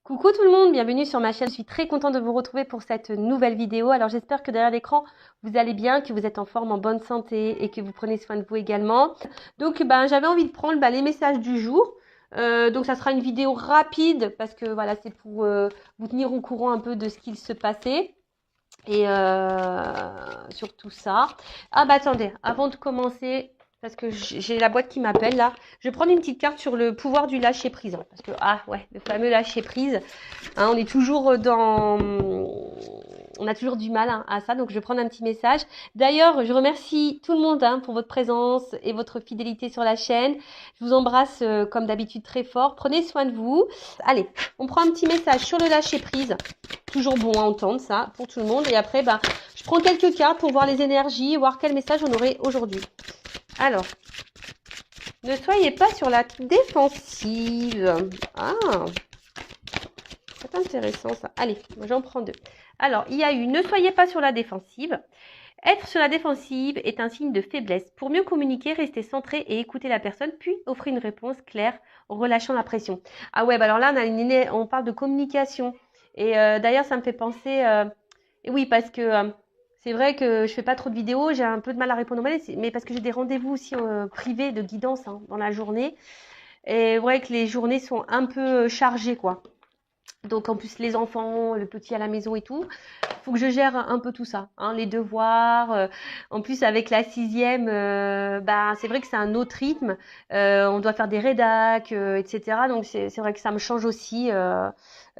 Coucou tout le monde, bienvenue sur ma chaîne. Je suis très contente de vous retrouver pour cette nouvelle vidéo. Alors j'espère que derrière l'écran, vous allez bien, que vous êtes en forme, en bonne santé et que vous prenez soin de vous également. Donc j'avais envie de prendre les messages du jour. Donc ça sera une vidéo rapide parce que voilà, c'est pour vous tenir au courant un peu de ce qu'il se passait. Et sur tout ça. Ah attendez, avant de commencer, parce que j'ai la boîte qui m'appelle là, je vais prendre une petite carte sur le pouvoir du lâcher prise. Hein, parce que, le fameux lâcher prise, hein, on est toujours dans... On a toujours du mal à ça, donc je vais prendre un petit message. D'ailleurs, je remercie tout le monde pour votre présence et votre fidélité sur la chaîne. Je vous embrasse comme d'habitude très fort. Prenez soin de vous. Allez, on prend un petit message sur le lâcher prise. Toujours bon à entendre ça pour tout le monde. Et après, je prends quelques cartes pour voir les énergies, voir quel message on aurait aujourd'hui. Alors, ne soyez pas sur la défensive. Ah, c'est intéressant ça. Allez, j'en prends deux. Alors, il y a eu ne soyez pas sur la défensive. Être sur la défensive est un signe de faiblesse. Pour mieux communiquer, restez centré et écoutez la personne, puis offrez une réponse claire en relâchant la pression. Ah ouais, alors là, on parle de communication. Et d'ailleurs, ça me fait penser... oui, parce que c'est vrai que je fais pas trop de vidéos, j'ai un peu de mal à répondre aux mails, mais parce que j'ai des rendez-vous aussi privés de guidance dans la journée. Et ouais que les journées sont un peu chargées, quoi. Donc en plus les enfants, le petit à la maison et tout, faut que je gère un peu tout ça, les devoirs. En plus avec la sixième, c'est vrai que c'est un autre rythme. On doit faire des rédacs, etc. Donc c'est vrai que ça me change aussi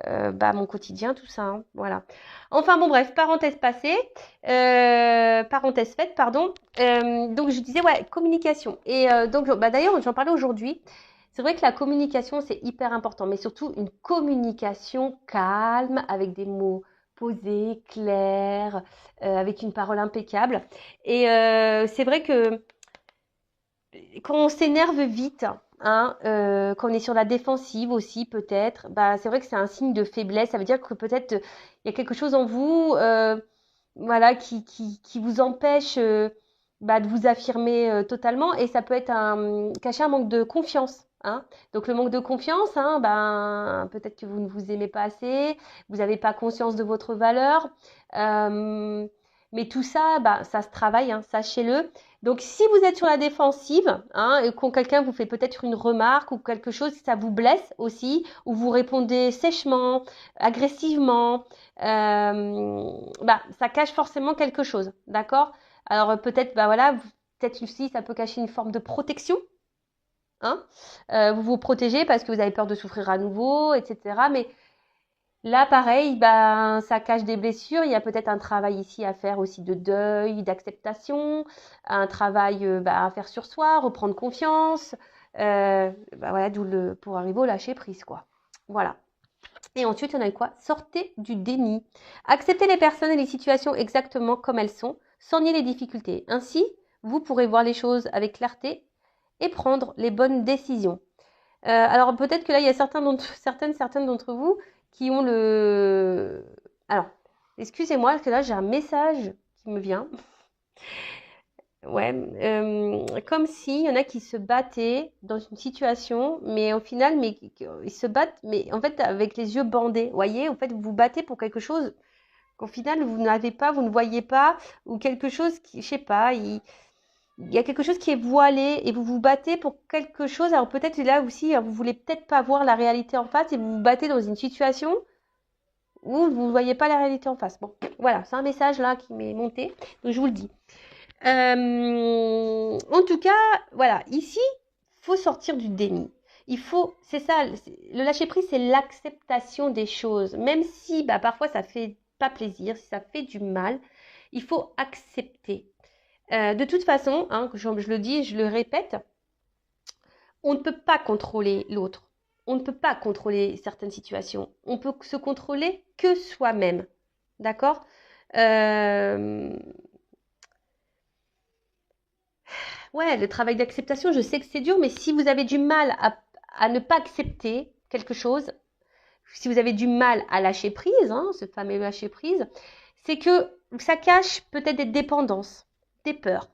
mon quotidien, tout ça. Voilà. Enfin bon bref, parenthèse passée, parenthèse faite, pardon. Donc je disais communication. Et d'ailleurs j'en parlais aujourd'hui. C'est vrai que la communication, c'est hyper important, mais surtout une communication calme, avec des mots posés, clairs, avec une parole impeccable. Et c'est vrai que quand on s'énerve vite, quand on est sur la défensive aussi peut-être, c'est vrai que c'est un signe de faiblesse. Ça veut dire que peut-être il y a quelque chose en vous qui vous empêche de vous affirmer totalement, et ça peut être cacher un manque de confiance. Donc le manque de confiance, peut-être que vous ne vous aimez pas assez, vous n'avez pas conscience de votre valeur, mais tout ça, ça se travaille, sachez-le. Donc si vous êtes sur la défensive, et quand quelqu'un vous fait peut-être une remarque ou quelque chose, ça vous blesse aussi, ou vous répondez sèchement, agressivement, ça cache forcément quelque chose, d'accord? Alors peut-être, peut-être aussi ça peut cacher une forme de protection. Vous vous protégez parce que vous avez peur de souffrir à nouveau, etc. Mais là, pareil, ça cache des blessures. Il y a peut-être un travail ici à faire aussi de deuil, d'acceptation, un travail à faire sur soi, reprendre confiance. D'où pour arriver au lâcher prise, quoi. Voilà. Et ensuite, on a quoi? Sortez du déni. Acceptez les personnes et les situations exactement comme elles sont, sans nier les difficultés. Ainsi, vous pourrez voir les choses avec clarté et prendre les bonnes décisions. Alors peut-être que là, il y a certaines d'entre vous qui ont le... Alors, excusez-moi, parce que là, j'ai un message qui me vient. Comme s'il y en a qui se battaient dans une situation, mais au final, ils se battent, mais en fait, avec les yeux bandés. Vous voyez, en fait, vous vous battez pour quelque chose qu'au final, vous n'avez pas, vous ne voyez pas, ou quelque chose qui, je sais pas, il y a quelque chose qui est voilé et vous vous battez pour quelque chose. Alors peut-être là aussi, vous voulez peut-être pas voir la réalité en face et vous vous battez dans une situation où vous ne voyez pas la réalité en face. Bon, voilà, c'est un message là qui m'est monté, donc je vous le dis. En tout cas, voilà, ici, faut sortir du déni. C'est ça, le lâcher prise, c'est l'acceptation des choses. Même si parfois ça fait pas plaisir, si ça fait du mal, il faut accepter. De toute façon, je le dis, je le répète, on ne peut pas contrôler l'autre. On ne peut pas contrôler certaines situations. On peut se contrôler que soi-même. D'accord le travail d'acceptation, je sais que c'est dur, mais si vous avez du mal à ne pas accepter quelque chose, si vous avez du mal à lâcher prise, ce fameux lâcher prise, c'est que ça cache peut-être des dépendances, des peurs.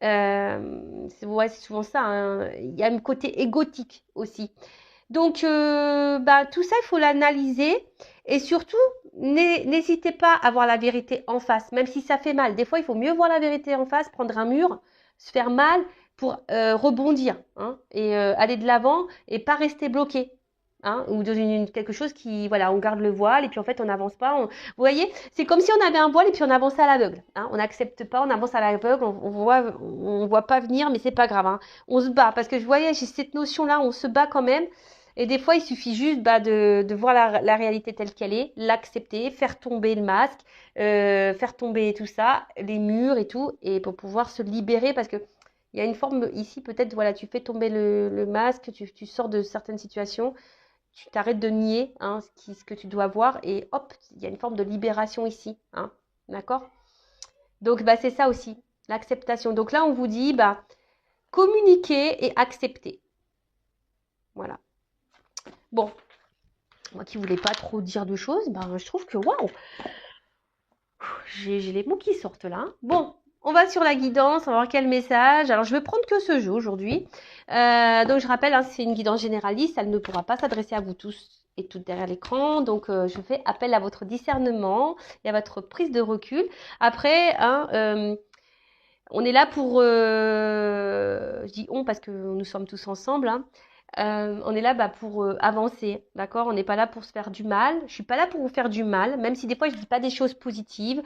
C'est souvent ça. Il y a un côté égotique aussi. Donc, tout ça, il faut l'analyser. Et surtout, n'hésitez pas à voir la vérité en face, même si ça fait mal. Des fois, il faut mieux voir la vérité en face, prendre un mur, se faire mal pour rebondir, hein, et aller de l'avant et pas rester bloqué. Hein, ou dans quelque chose qui, voilà, on garde le voile et puis en fait on n'avance pas. Vous voyez, c'est comme si on avait un voile et puis on avançait à l'aveugle. Hein, on n'accepte pas, on avance à l'aveugle, on voit pas venir, mais c'est pas grave. Hein, on se bat parce que je voyais, j'ai cette notion-là, on se bat quand même. Et des fois, il suffit juste de voir la réalité telle qu'elle est, l'accepter, faire tomber le masque, faire tomber tout ça, les murs et tout, et pour pouvoir se libérer parce que il y a une forme ici, peut-être, voilà, tu fais tomber le masque, tu sors de certaines situations, tu t'arrêtes de nier, hein, ce que tu dois voir, et hop, il y a une forme de libération ici, hein, d'accord? Donc, c'est ça aussi, l'acceptation. Donc là, on vous dit, communiquer et accepter. Voilà. Bon, moi qui voulais pas trop dire de choses, je trouve que waouh, j'ai les mots qui sortent là. Bon, on va sur la guidance, on va voir quel message. Alors, je vais prendre que ce jeu aujourd'hui. Donc, je rappelle, hein, c'est une guidance généraliste, elle ne pourra pas s'adresser à vous tous et toutes derrière l'écran. Donc, je fais appel à votre discernement et à votre prise de recul. Après, hein, on est là pour, je dis on parce que nous sommes tous ensemble, hein. On est là pour avancer, d'accord? On n'est pas là pour se faire du mal. Je suis pas là pour vous faire du mal, même si des fois je dis pas des choses positives.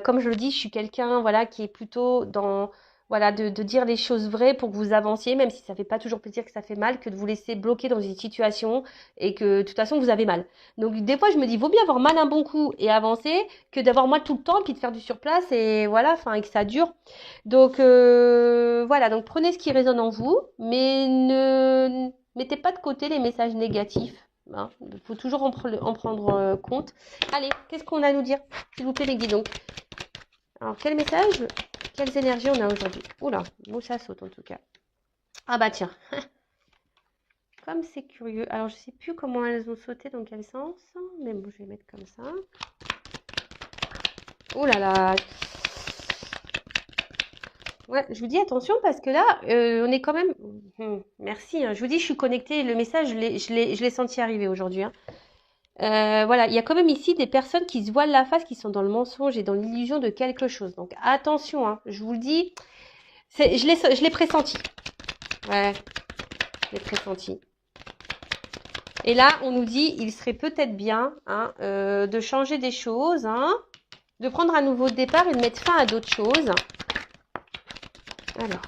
Comme je le dis, je suis quelqu'un, voilà, qui est plutôt dans, voilà, de dire les choses vraies pour que vous avanciez, même si ça fait pas toujours plaisir, que ça fait mal, que de vous laisser bloquer dans une situation et que de toute façon vous avez mal. Donc des fois je me dis, vaut bien avoir mal un bon coup et avancer que d'avoir mal tout le temps puis de faire du surplace et voilà, enfin, et que ça dure. Donc voilà, donc prenez ce qui résonne en vous, mais ne mettez pas de côté les messages négatifs. Hein. Il faut toujours en prendre compte. Allez, qu'est-ce qu'on a à nous dire, s'il vous plaît, les guidons? Alors, quel message, quelles énergies on a aujourd'hui? Oula, bon, ça saute en tout cas. Ah bah tiens, comme c'est curieux. Alors, je sais plus comment elles ont sauté, dans quel sens, mais bon, je vais mettre comme ça. Oh là là. Ouais, je vous dis attention parce que là, on est quand même... merci, hein. Je vous dis, je suis connectée. Le message, je l'ai senti arriver aujourd'hui. Hein. Voilà, il y a quand même ici des personnes qui se voilent la face, qui sont dans le mensonge et dans l'illusion de quelque chose. Donc attention, hein, je vous le dis, je l'ai pressenti. Ouais, je l'ai pressenti. Et là, on nous dit, il serait peut-être bien, hein, de changer des choses, hein, de prendre un nouveau départ et de mettre fin à d'autres choses. Alors.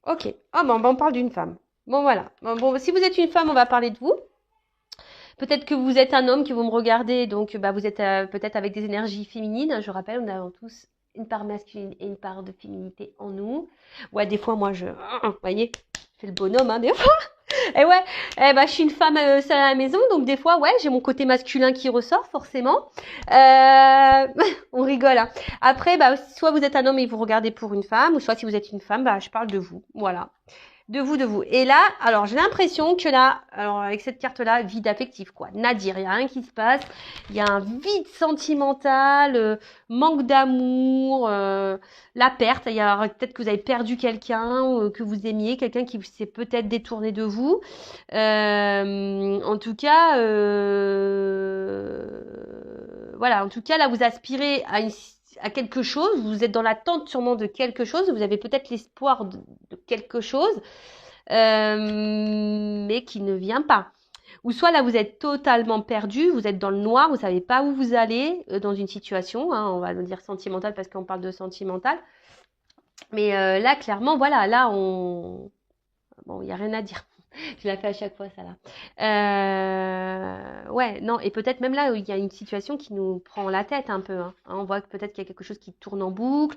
Ok. Ah on parle d'une femme. Bon, voilà. Bon, si vous êtes une femme, on va parler de vous. Peut-être que vous êtes un homme, que vous me regardez, donc vous êtes peut-être avec des énergies féminines. Je rappelle, nous avons tous une part masculine et une part de féminité en nous. Ouais, des fois, moi, vous voyez, je fais le bonhomme, hein, des fois. Et ouais, je suis une femme seule à la maison, donc des fois, ouais, j'ai mon côté masculin qui ressort, forcément. On rigole, hein. Après, soit vous êtes un homme et vous regardez pour une femme, ou soit si vous êtes une femme, je parle de vous. Voilà. De vous. Et là, alors j'ai l'impression que là, alors avec cette carte-là, vide affectif, quoi. Nadir, il n'y a rien qui se passe. Il y a un vide sentimental, manque d'amour, la perte. Il y a peut-être que vous avez perdu quelqu'un que vous aimiez, quelqu'un qui s'est peut-être détourné de vous. En tout cas, voilà. En tout cas, là, vous aspirez à quelque chose, vous êtes dans l'attente sûrement de quelque chose, vous avez peut-être l'espoir de quelque chose, mais qui ne vient pas. Ou soit là, vous êtes totalement perdu, vous êtes dans le noir, vous savez pas où vous allez dans une situation, hein, on va le dire sentimentale parce qu'on parle de sentimental. Mais là, clairement, voilà, là, bon, il n'y a rien à dire. Je la fais à chaque fois, ça là. Ouais, non, et peut-être même là, il y a une situation qui nous prend la tête un peu. Hein. On voit que peut-être qu'il y a quelque chose qui tourne en boucle.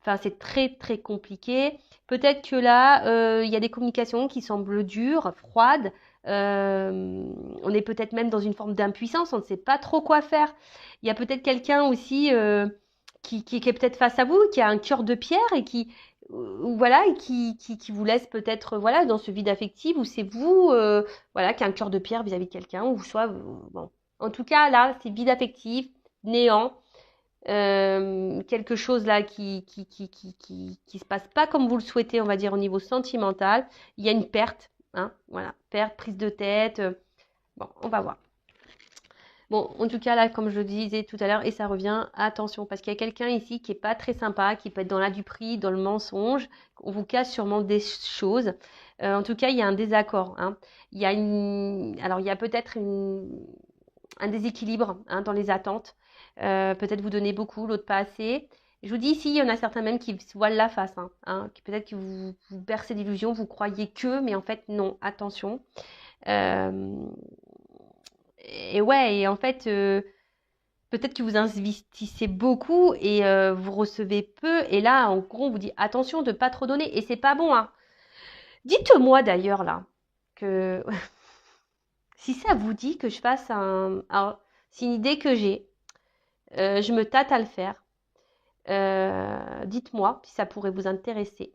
Enfin, c'est très, très compliqué. Peut-être que là, il y a des communications qui semblent dures, froides. On est peut-être même dans une forme d'impuissance. On ne sait pas trop quoi faire. Il y a peut-être quelqu'un aussi qui est peut-être face à vous, qui a un cœur de pierre et qui voilà, et qui vous laisse peut-être voilà dans ce vide affectif où c'est vous voilà qui a un cœur de pierre vis-à-vis de quelqu'un ou soit bon. En tout cas là, c'est vide affectif, néant. Quelque chose là qui se passe pas comme vous le souhaitez, on va dire au niveau sentimental. Il y a une perte, hein, voilà, perte, prise de tête. Bon, on va voir. Bon, en tout cas là, comme je le disais tout à l'heure, et ça revient, attention, parce qu'il y a quelqu'un ici qui est pas très sympa, qui peut être dans la duperie, dans le mensonge. On vous cache sûrement des choses. En tout cas, il y a un désaccord, hein. Alors il y a peut-être un déséquilibre, hein, dans les attentes. Peut-être vous donnez beaucoup, l'autre pas assez. Je vous dis ici, il y en a certains même qui se voilent la face, qui peut-être que vous bercez d'illusions, vous croyez que, mais en fait non, attention. Euh, et ouais, et en fait, peut-être que vous investissez beaucoup et vous recevez peu. Et là, en gros, on vous dit attention de pas trop donner. Et c'est pas bon, hein. Dites-moi d'ailleurs là que si ça vous dit que je fasse un. Alors, c'est une idée que j'ai. Je me tâte à le faire. Dites-moi si ça pourrait vous intéresser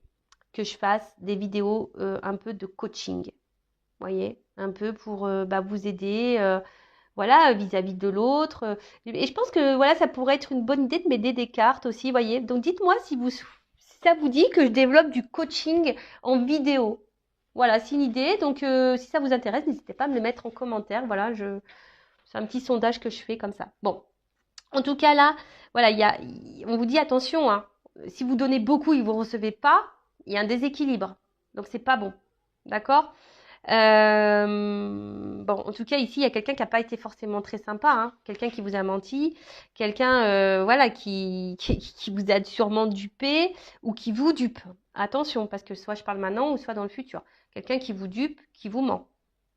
que je fasse des vidéos un peu de coaching. Voyez, un peu pour vous aider, voilà, vis-à-vis de l'autre. Et je pense que voilà, ça pourrait être une bonne idée de m'aider des cartes aussi, voyez. Donc dites-moi si ça vous dit que je développe du coaching en vidéo. Voilà, c'est une idée. Donc si ça vous intéresse, n'hésitez pas à me le mettre en commentaire. Voilà, c'est un petit sondage que je fais comme ça. Bon, en tout cas là, voilà, on vous dit attention, hein. Si vous donnez beaucoup et que vous ne recevez pas, il y a un déséquilibre. Donc c'est pas bon. D'accord? Bon, en tout cas, ici, il y a quelqu'un qui n'a pas été forcément très sympa, hein. Quelqu'un qui vous a menti, quelqu'un voilà, qui vous a sûrement dupé ou qui vous dupe. Attention, parce que soit je parle maintenant ou soit dans le futur. Quelqu'un qui vous dupe, qui vous ment.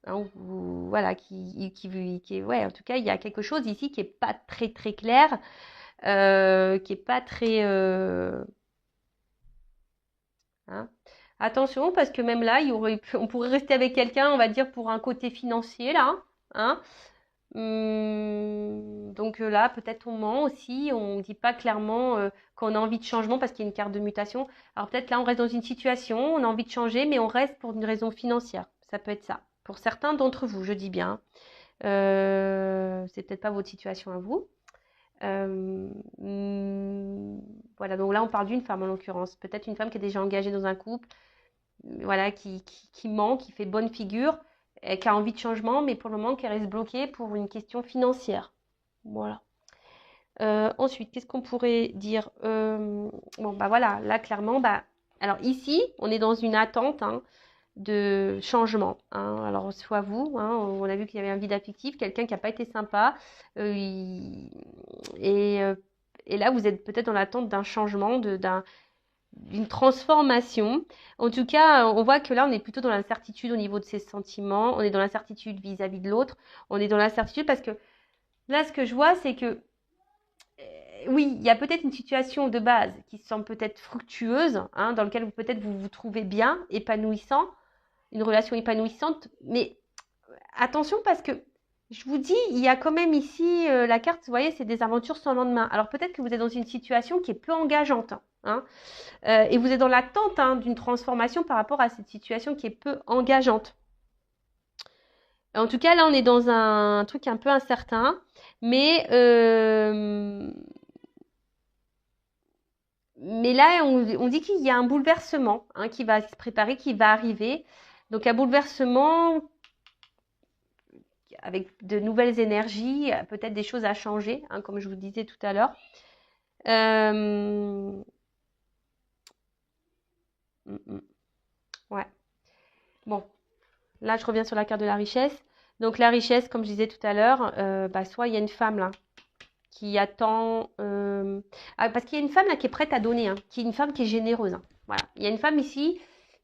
Hein, voilà, ouais, en tout cas, il y a quelque chose ici qui n'est pas très très clair, qui n'est pas très. Hein. Attention, parce que même là, on pourrait rester avec quelqu'un, on va dire, pour un côté financier, là. Hein. Donc là, peut-être on ment aussi, on ne dit pas clairement qu'on a envie de changement parce qu'il y a une carte de mutation. Alors peut-être là, on reste dans une situation, on a envie de changer, mais on reste pour une raison financière. Ça peut être ça. Pour certains d'entre vous, je dis bien. C'est peut-être pas votre situation à vous. Voilà, donc là, on parle d'une femme en l'occurrence. Peut-être une femme qui est déjà engagée dans un couple, voilà, qui ment, qui fait bonne figure, et qui a envie de changement, mais pour le moment, qui reste bloquée pour une question financière. Voilà. Ensuite, qu'est-ce qu'on pourrait dire? Bon, voilà, là, clairement, alors ici, on est dans une attente, hein, de changement, hein. Alors, soit vous, hein, on a vu qu'il y avait un vide affectif, quelqu'un qui n'a pas été sympa, et, et là, vous êtes peut-être dans l'attente d'un changement, d'une transformation. En tout cas, on voit que là, on est plutôt dans l'incertitude au niveau de ses sentiments, on est dans l'incertitude vis-à-vis de l'autre, on est dans l'incertitude parce que là, ce que je vois, c'est que oui, il y a peut-être une situation de base qui semble peut-être fructueuse, hein, dans laquelle peut-être vous vous trouvez bien, épanouissant, une relation épanouissante, mais attention parce que je vous dis, il y a quand même ici la carte, vous voyez, c'est des aventures sans lendemain. Alors peut-être que vous êtes dans une situation qui est peu engageante, hein, et vous êtes dans l'attente, hein, d'une transformation par rapport à cette situation qui est peu engageante. En tout cas, là, on est dans un truc un peu incertain, mais là, on dit qu'il y a un bouleversement, hein, qui va se préparer, qui va arriver. Donc un bouleversement avec de nouvelles énergies, peut-être des choses à changer, hein, comme je vous disais tout à l'heure. Ouais. Bon, là, je reviens sur la carte de la richesse. Donc la richesse, comme je disais tout à l'heure, soit il y a une femme là qui attend... parce qu'il y a une femme là qui est prête à donner, hein, qui est une femme qui est généreuse, hein. Voilà. Il y a une femme ici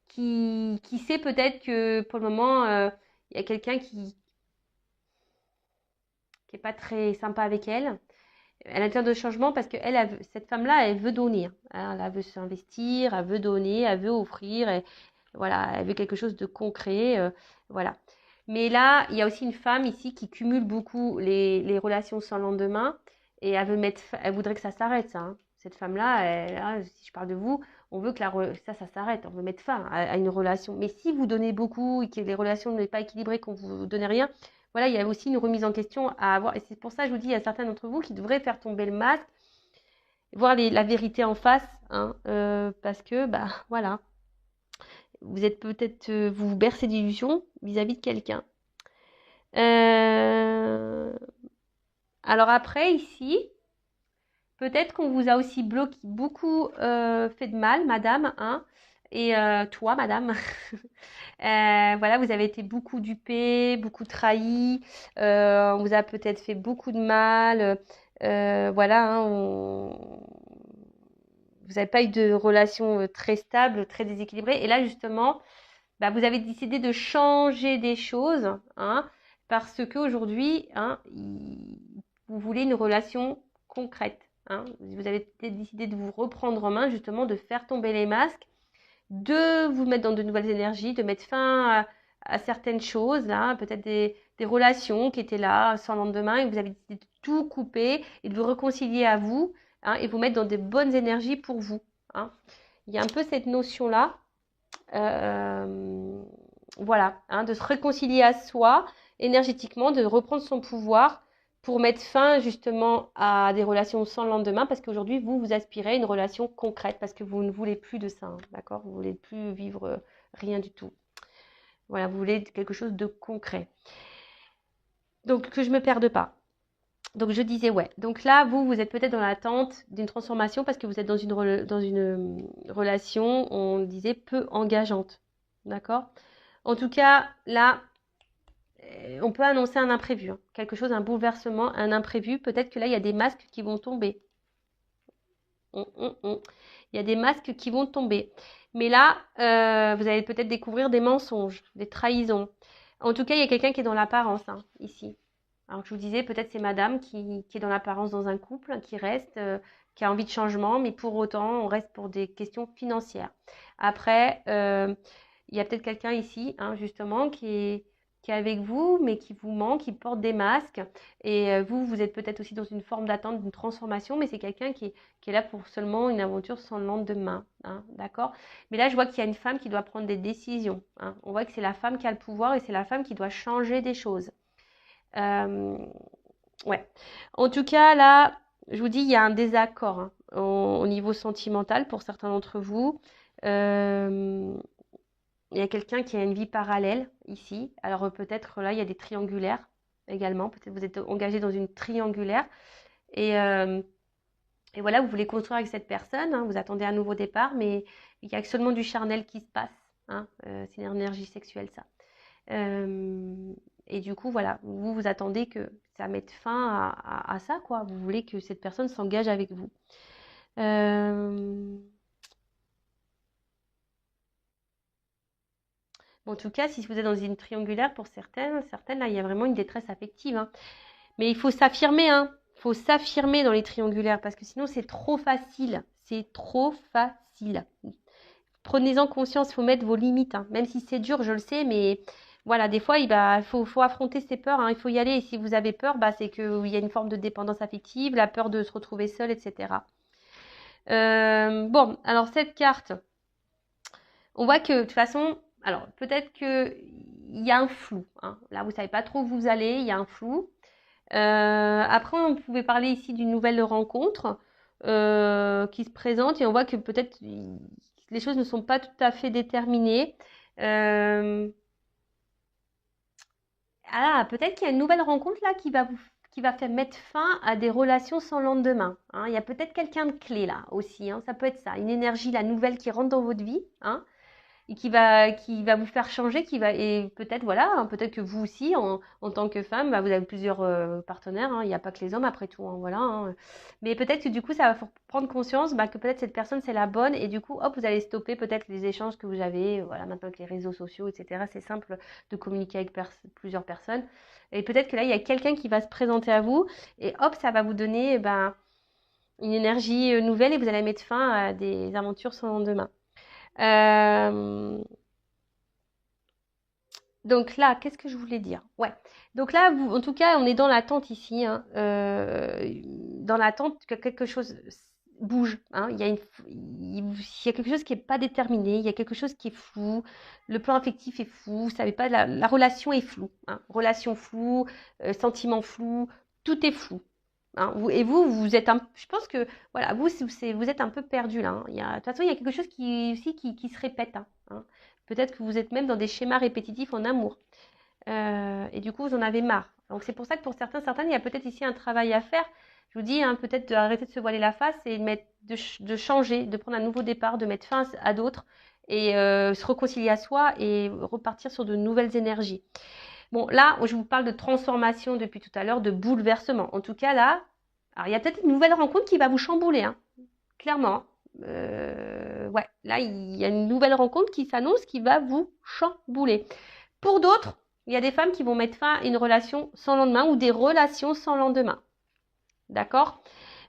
qui sait peut-être que pour le moment, il y a quelqu'un qui n'est pas très sympa avec elle. Elle a de changement parce que cette femme-là, elle veut donner, hein. Elle veut s'investir, elle veut donner, elle veut offrir, et, voilà, elle veut quelque chose de concret, voilà. Mais là, il y a aussi une femme ici qui cumule beaucoup les relations sans lendemain et elle voudrait que ça s'arrête, ça, hein. Cette femme-là, si je parle de vous, on veut que ça s'arrête. On veut mettre fin à une relation. Mais si vous donnez beaucoup et que les relations ne sont pas équilibrées, qu'on vous donne rien, voilà, il y a aussi une remise en question à avoir. Et c'est pour ça que je vous dis, il y a certains d'entre vous qui devraient faire tomber le masque, voir la vérité en face, hein, parce que, bah, voilà, vous êtes peut-être, vous vous bercez d'illusions vis-à-vis de quelqu'un. Alors après, ici, peut-être qu'on vous a aussi bloqué, beaucoup fait de mal, madame, hein, et toi, madame. Voilà, vous avez été beaucoup dupée, beaucoup trahi, on vous a peut-être fait beaucoup de mal, voilà, hein, vous n'avez pas eu de relation très stable, très déséquilibrée. Et là, justement, bah, vous avez décidé de changer des choses, hein, parce qu'aujourd'hui, hein, vous voulez une relation concrète. Hein. Vous avez décidé de vous reprendre en main, justement, de faire tomber les masques, de vous mettre dans de nouvelles énergies, de mettre fin à certaines choses, là, peut-être des relations qui étaient là sans lendemain, et vous avez décidé de tout couper et de vous réconcilier à vous, hein, et vous mettre dans des bonnes énergies pour vous. Hein. Il y a un peu cette notion-là. Voilà, hein, de se réconcilier à soi énergétiquement, de reprendre son pouvoir pour mettre fin justement à des relations sans lendemain, parce qu'aujourd'hui, vous aspirez à une relation concrète, parce que vous ne voulez plus de ça, hein, d'accord? Vous ne voulez plus vivre rien du tout. Voilà, vous voulez quelque chose de concret. Donc, que je ne me perde pas. Donc, je disais, ouais. Donc là, vous êtes peut-être dans l'attente d'une transformation parce que vous êtes dans une relation, on disait, peu engageante. D'accord? En tout cas, là, on peut annoncer un imprévu. Hein. Quelque chose, un bouleversement, un imprévu. Peut-être que là, il y a des masques qui vont tomber. Il y a des masques qui vont tomber. Mais là, vous allez peut-être découvrir des mensonges, des trahisons. En tout cas, il y a quelqu'un qui est dans l'apparence, hein, ici. Alors je vous disais, peut-être c'est madame qui est dans l'apparence dans un couple, qui reste, qui a envie de changement, mais pour autant, on reste pour des questions financières. Après, il y a peut-être quelqu'un ici, hein, justement, qui est avec vous, mais qui vous manque, qui porte des masques. Et vous êtes peut-être aussi dans une forme d'attente d'une transformation, mais c'est quelqu'un qui est là pour seulement une aventure sans lendemain. Hein, d'accord? Mais là, je vois qu'il y a une femme qui doit prendre des décisions. Hein. On voit que c'est la femme qui a le pouvoir et c'est la femme qui doit changer des choses. Ouais. En tout cas, là, je vous dis, il y a un désaccord, hein, au niveau sentimental pour certains d'entre vous. Il y a quelqu'un qui a une vie parallèle ici. Alors peut-être là, il y a des triangulaires également. Peut-être vous êtes engagé dans une triangulaire. Et voilà, vous voulez construire avec cette personne. Hein, vous attendez un nouveau départ, mais il y a seulement du charnel qui se passe. Hein, c'est une énergie sexuelle, ça. Et du coup, voilà, vous attendez que ça mette fin à ça, quoi. Vous voulez que cette personne s'engage avec vous. En tout cas, si vous êtes dans une triangulaire, pour certaines, là, il y a vraiment une détresse affective. Hein. Mais il faut s'affirmer, hein. Il faut s'affirmer dans les triangulaires parce que sinon, c'est trop facile. C'est trop facile. Prenez-en conscience, il faut mettre vos limites. Hein. Même si c'est dur, je le sais, mais voilà, des fois, il faut affronter ses peurs. Hein. Il faut y aller. Et si vous avez peur, c'est qu'il y a une forme de dépendance affective, la peur de se retrouver seul, etc. Bon, alors cette carte, on voit que de toute façon, alors peut-être qu'il y a un flou. Hein. Là, vous ne savez pas trop où vous allez, il y a un flou. Après, on pouvait parler ici d'une nouvelle rencontre qui se présente et on voit que peut-être les choses ne sont pas tout à fait déterminées. Peut-être qu'il y a une nouvelle rencontre là qui va faire mettre fin à des relations sans lendemain. Hein. Il y a peut-être quelqu'un de clé là aussi. Hein. Ça peut être ça, une énergie, la nouvelle qui rentre dans votre vie. Hein. Et qui va vous faire changer, et peut-être voilà, hein, peut-être que vous aussi en tant que femme, vous avez plusieurs partenaires, hein, il n'y a pas que les hommes après tout, hein, voilà. Hein. Mais peut-être que du coup, ça va faire prendre conscience que peut-être cette personne c'est la bonne et du coup, hop, vous allez stopper peut-être les échanges que vous avez, voilà, maintenant avec les réseaux sociaux, etc. C'est simple de communiquer avec plusieurs personnes. Et peut-être que là, il y a quelqu'un qui va se présenter à vous et hop, ça va vous donner une énergie nouvelle et vous allez mettre fin à des aventures sans lendemain. Donc là, qu'est-ce que je voulais dire? Ouais. Donc là, en tout cas, on est dans l'attente ici, hein, dans l'attente que quelque chose bouge, hein. Il y a quelque chose qui n'est pas déterminé, il y a quelque chose qui est flou, le plan affectif est flou, vous savez pas, la relation est floue, hein. Relation floue, sentiment flou, tout est flou. Hein. Vous êtes je pense que, voilà, vous êtes un peu perdu là. Hein. De toute façon, il y a quelque chose qui se répète. Hein. Peut-être que vous êtes même dans des schémas répétitifs en amour. Et du coup, vous en avez marre. Donc, c'est pour ça que pour certaines, il y a peut-être ici un travail à faire. Je vous dis, hein, peut-être d'arrêter de se voiler la face et de changer, de prendre un nouveau départ, de mettre fin à d'autres et se réconcilier à soi et repartir sur de nouvelles énergies. Bon, là, je vous parle de transformation depuis tout à l'heure, de bouleversement. En tout cas, là, alors il y a peut-être une nouvelle rencontre qui va vous chambouler, hein, clairement. Ouais, là, il y a une nouvelle rencontre qui s'annonce qui va vous chambouler. Pour d'autres, il y a des femmes qui vont mettre fin à une relation sans lendemain ou des relations sans lendemain. D'accord.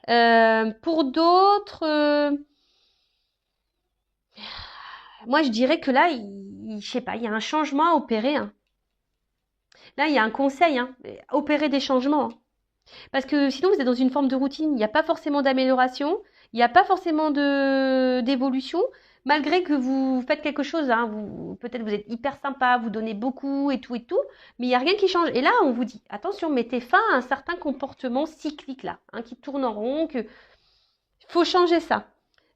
Pour d'autres, moi, je dirais que là, je sais pas, il y a un changement à opérer. Hein. Là, il y a un conseil, hein, opérer des changements. Hein. Parce que sinon, vous êtes dans une forme de routine. Il n'y a pas forcément d'amélioration. Il n'y a pas forcément d'évolution. Malgré que vous faites quelque chose, hein, peut-être vous êtes hyper sympa, vous donnez beaucoup et tout, mais il n'y a rien qui change. Et là, on vous dit, attention, mettez fin à un certain comportement cyclique là, hein, qui tourne en rond, il faut changer ça.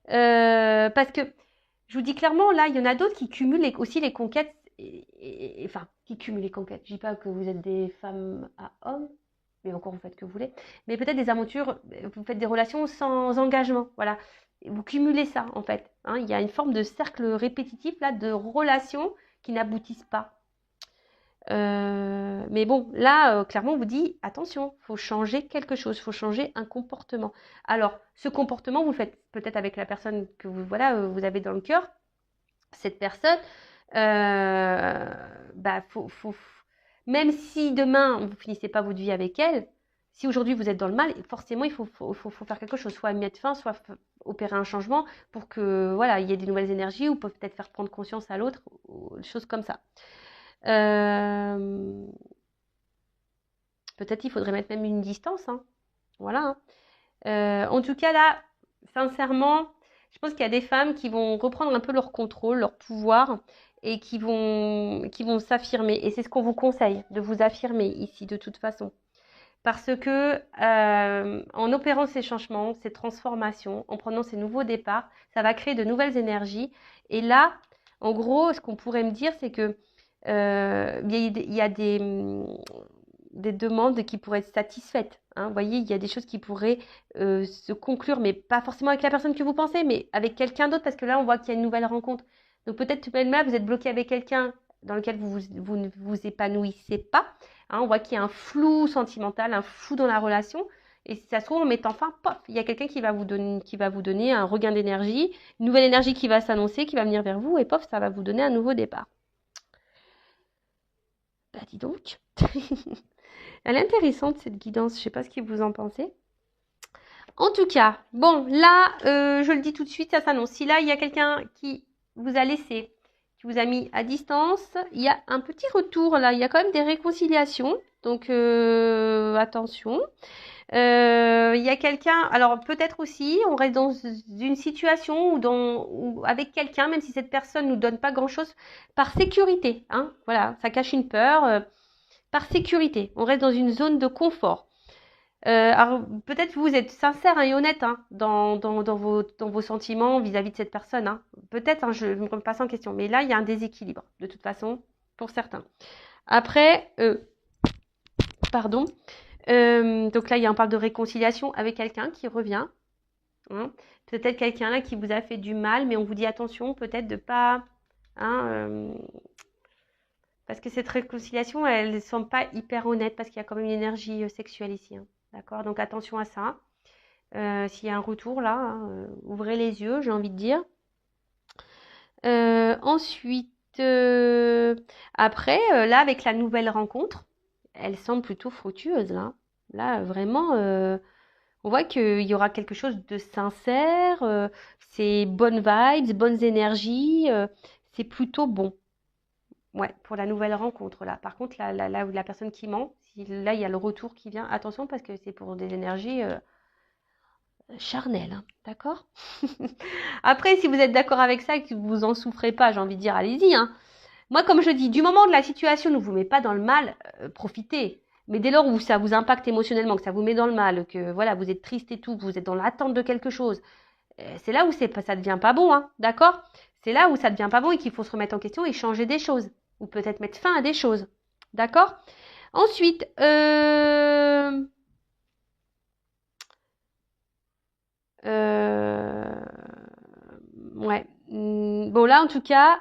Parce que, je vous dis clairement, là, il y en a d'autres qui cumulent aussi les conquêtes, enfin, qui cumulent les conquêtes. Je ne dis pas que vous êtes des femmes à hommes, mais encore vous faites ce que vous voulez, mais peut-être des aventures, vous faites des relations sans engagement, voilà. Vous cumulez ça, en fait. Hein, il y a une forme de cercle répétitif, là, de relations qui n'aboutissent pas. Mais bon, là, clairement, on vous dit, attention, il faut changer quelque chose, il faut changer un comportement. Alors, ce comportement, vous le faites peut-être avec la personne que vous avez dans le cœur, cette personne, même si demain, vous ne finissez pas votre vie avec elle, si aujourd'hui vous êtes dans le mal, forcément, il faut faire quelque chose, soit mettre fin, soit opérer un changement pour que, voilà, il y ait des nouvelles énergies ou peut-être faire prendre conscience à l'autre, des choses comme ça. Peut-être il faudrait mettre même une distance, hein. Voilà. Hein. En tout cas, là, sincèrement, je pense qu'il y a des femmes qui vont reprendre un peu leur contrôle, leur pouvoir et qui vont s'affirmer. Et c'est ce qu'on vous conseille, de vous affirmer ici, de toute façon. Parce que en opérant ces changements, ces transformations, en prenant ces nouveaux départs, ça va créer de nouvelles énergies. Et là, en gros, ce qu'on pourrait me dire, c'est que il y a des demandes qui pourraient être satisfaites. Hein. Vous voyez, il y a des choses qui pourraient se conclure, mais pas forcément avec la personne que vous pensez, mais avec quelqu'un d'autre, parce que là, on voit qu'il y a une nouvelle rencontre. Donc peut-être même là, vous êtes bloqué avec quelqu'un dans lequel vous ne vous épanouissez pas. Hein, on voit qu'il y a un flou sentimental, un flou dans la relation. Et si ça se trouve, en mettant fin, pof, il y a quelqu'un qui va vous donner un regain d'énergie, une nouvelle énergie qui va s'annoncer, qui va venir vers vous, et pof, ça va vous donner un nouveau départ. Bah dis donc. Elle est intéressante cette guidance, je ne sais pas ce que vous en pensez. En tout cas, bon, là, je le dis tout de suite, ça s'annonce. Si là, il y a quelqu'un qui vous a laissé, qui vous a mis à distance, il y a un petit retour là, il y a quand même des réconciliations, donc attention. Il y a quelqu'un, alors peut-être aussi, on reste dans une situation ou avec quelqu'un, même si cette personne ne nous donne pas grand-chose, par sécurité. Hein, voilà, ça cache une peur. Par sécurité, on reste dans une zone de confort. Alors peut-être vous êtes sincère et honnête hein, dans vos sentiments vis-à-vis de cette personne. Hein. Peut-être, hein, je ne me remets pas ça en question, mais là il y a un déséquilibre de toute façon pour certains. Après, pardon. Donc là on parle de réconciliation avec quelqu'un qui revient. Hein. Peut-être quelqu'un là qui vous a fait du mal, mais on vous dit attention, peut-être de pas. Hein, parce que cette réconciliation, elle ne semble pas hyper honnête parce qu'il y a quand même une énergie sexuelle ici. Hein. D'accord. Donc attention à ça. S'il y a un retour là, hein, ouvrez les yeux, j'ai envie de dire. Ensuite, après, là, avec la nouvelle rencontre, elle semble plutôt fructueuse là. Là, vraiment, on voit qu'il y aura quelque chose de sincère. C'est bonnes vibes, bonnes énergies. C'est plutôt bon. Ouais, pour la nouvelle rencontre là. Par contre, là où la personne qui ment, si là il y a le retour qui vient, attention parce que c'est pour des énergies charnel, hein, d'accord? Après, si vous êtes d'accord avec ça et que vous en souffrez pas, j'ai envie de dire, allez-y, hein. Moi, comme je dis, du moment où la situation ne vous met pas dans le mal, profitez. Mais dès lors où ça vous impacte émotionnellement, que ça vous met dans le mal, que voilà, vous êtes triste et tout, que vous êtes dans l'attente de quelque chose, c'est là où ça devient pas bon, hein, d'accord? C'est là où ça devient pas bon et qu'il faut se remettre en question et changer des choses. Ou peut-être mettre fin à des choses. D'accord? Ensuite, euh, ouais. Bon, là, en tout cas,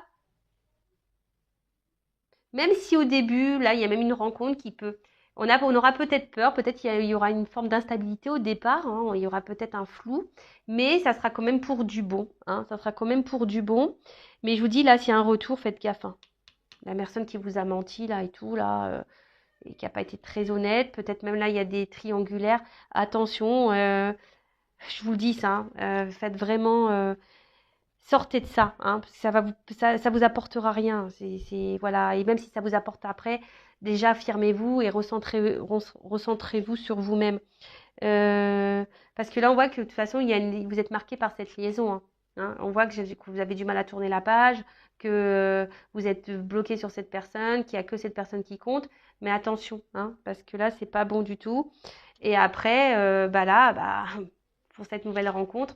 même si au début, là, il y a même une rencontre qui peut. On aura peut-être peur, peut-être qu'il y aura une forme d'instabilité au départ, hein, il y aura peut-être un flou, mais ça sera quand même pour du bon, hein, ça sera quand même pour du bon. Mais je vous dis, là, s'il y a un retour, faites gaffe, hein. La personne qui vous a menti, là, et tout, là, et qui n'a pas été très honnête, peut-être même là, il y a des triangulaires. Attention, je vous le dis ça, hein, faites vraiment. Sortez de ça, hein, parce que ça vous apportera rien. Voilà. Et même si ça vous apporte après, déjà affirmez-vous et recentrez-vous sur vous-même. Parce que là, on voit que de toute façon, vous êtes marqué par cette liaison, hein. On voit que vous avez du mal à tourner la page, que vous êtes bloqué sur cette personne, qu'il n'y a que cette personne qui compte. Mais attention, hein, parce que là, c'est pas bon du tout. Et après, pour cette nouvelle rencontre,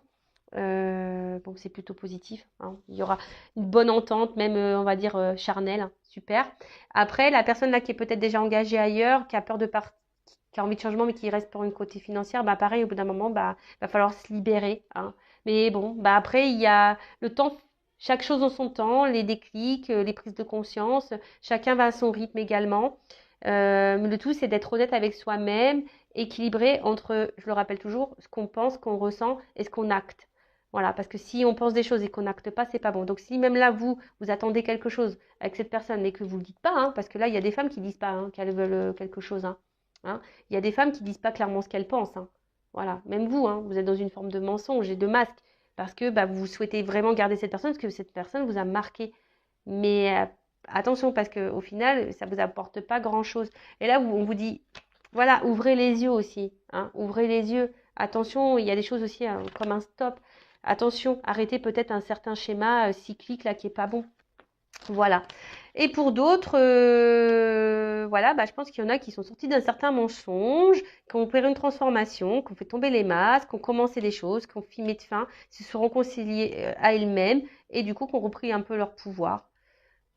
bon, c'est plutôt positif, hein. Il y aura une bonne entente, même on va dire charnelle, hein. Super. Après, la personne là qui est peut-être déjà engagée ailleurs, qui a peur de partir, qui a envie de changement mais qui reste pour une côté financière, bah pareil, au bout d'un moment, bah va falloir se libérer, hein. Mais bon, bah après il y a le temps, chaque chose en son temps, les déclics, les prises de conscience, chacun va à son rythme également. Mais le tout c'est d'être honnête avec soi-même, équilibré entre, je le rappelle toujours, ce qu'on pense, ce qu'on ressent et ce qu'on acte. Voilà, parce que si on pense des choses et qu'on n'acte pas, c'est pas bon. Donc si même là, vous attendez quelque chose avec cette personne, mais que vous le dites pas, hein, parce que là, il y a des femmes qui disent pas, hein, qu'elles veulent quelque chose, hein, hein. Il y a des femmes qui disent pas clairement ce qu'elles pensent, hein. Voilà, même vous, hein, vous êtes dans une forme de mensonge et de masque, parce que bah, vous souhaitez vraiment garder cette personne, parce que cette personne vous a marqué. Mais attention, parce qu'au final, ça vous apporte pas grand-chose. Et là, on vous dit, voilà, ouvrez les yeux aussi, hein, ouvrez les yeux. Attention, il y a des choses aussi hein, comme un stop. Attention, arrêtez peut-être un certain schéma cyclique là qui est pas bon. Voilà. Et pour d'autres, voilà, bah, je pense qu'il y en a qui sont sortis d'un certain mensonge, qui ont opéré une transformation, qui ont fait tomber les masques, qui ont commencé des choses, qui ont filmé de fin, se sont réconciliés à elles-mêmes et du coup qui ont repris un peu leur pouvoir.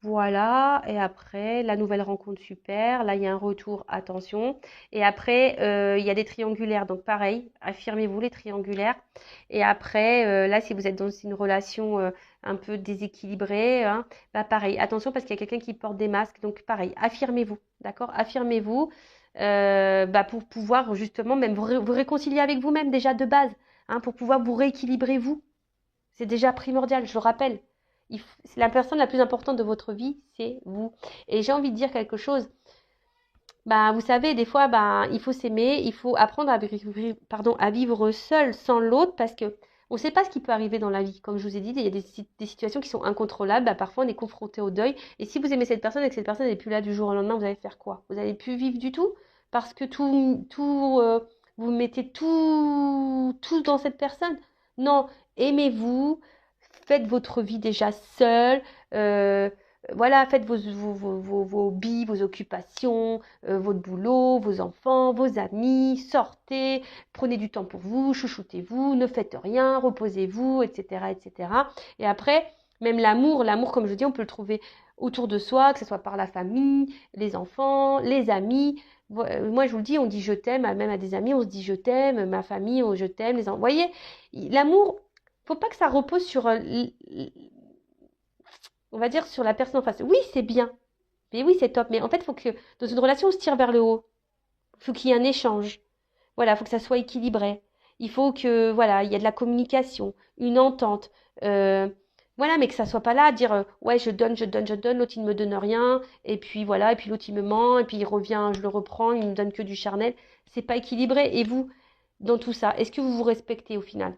Voilà, et après, la nouvelle rencontre super. Là, il y a un retour, attention. Et après, il y a des triangulaires. Donc, pareil, affirmez-vous les triangulaires. Et après, là, si vous êtes dans une relation un peu déséquilibrée, hein, bah, pareil, attention parce qu'il y a quelqu'un qui porte des masques. Donc, pareil, affirmez-vous, d'accord? Affirmez-vous bah, pour pouvoir justement même vous réconcilier avec vous-même déjà de base, hein, pour pouvoir vous rééquilibrer vous. C'est déjà primordial, je le rappelle. C'est la personne la plus importante de votre vie, c'est vous. Et j'ai envie de dire quelque chose. Bah, vous savez, des fois, bah, il faut s'aimer, il faut apprendre à vivre seul sans l'autre parce que on ne sait pas ce qui peut arriver dans la vie. Comme je vous ai dit, il y a des situations qui sont incontrôlables. Bah, parfois, on est confronté au deuil. Et si vous aimez cette personne et que cette personne n'est plus là du jour au lendemain, vous allez faire quoi? Vous n'allez plus vivre du tout parce que vous mettez tout dans cette personne. Non, aimez-vous, faites votre vie déjà seule. euh, voilà, faites vos hobbies, vos occupations, votre boulot, vos enfants, vos amis, sortez, prenez du temps pour vous, chouchoutez-vous, ne faites rien, reposez-vous, etc., etc. Et après, même l'amour, comme je dis, on peut le trouver autour de soi, que ce soit par la famille, les enfants, les amis. Moi, je vous le dis, on dit je t'aime, même à des amis, on se dit je t'aime, ma famille, je t'aime, les enfants. Vous voyez, l'amour, faut pas que ça repose sur on va dire sur la personne en face. Oui, c'est bien. Mais oui, c'est top. Mais en fait, il faut que dans une relation, on se tire vers le haut. Il faut qu'il y ait un échange. Voilà, il faut que ça soit équilibré. Il faut que, voilà, il y ait de la communication, une entente. Euh, voilà, mais que ça soit pas là à dire, ouais, je donne, l'autre il ne me donne rien, et puis voilà, et puis l'autre il me ment, et puis il revient, je le reprends, il me donne que du charnel. C'est pas équilibré. Et vous, dans tout ça, est-ce que vous vous respectez au final?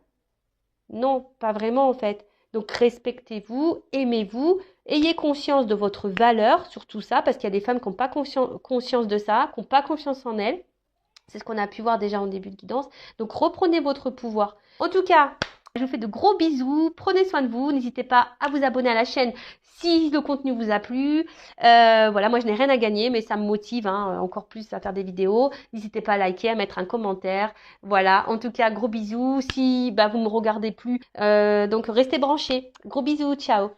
Non, pas vraiment en fait. Donc respectez-vous, aimez-vous, ayez conscience de votre valeur sur tout ça, parce qu'il y a des femmes qui n'ont pas conscience de ça, qui n'ont pas confiance en elles. C'est ce qu'on a pu voir déjà en début de guidance. Donc, reprenez votre pouvoir. En tout cas, je vous fais de gros bisous. Prenez soin de vous. N'hésitez pas à vous abonner à la chaîne si le contenu vous a plu. Voilà, moi, je n'ai rien à gagner, mais ça me motive encore plus à faire des vidéos. N'hésitez pas à liker, à mettre un commentaire. Voilà, en tout cas, gros bisous. Si vous ne me regardez plus, donc restez branchés. Gros bisous, ciao.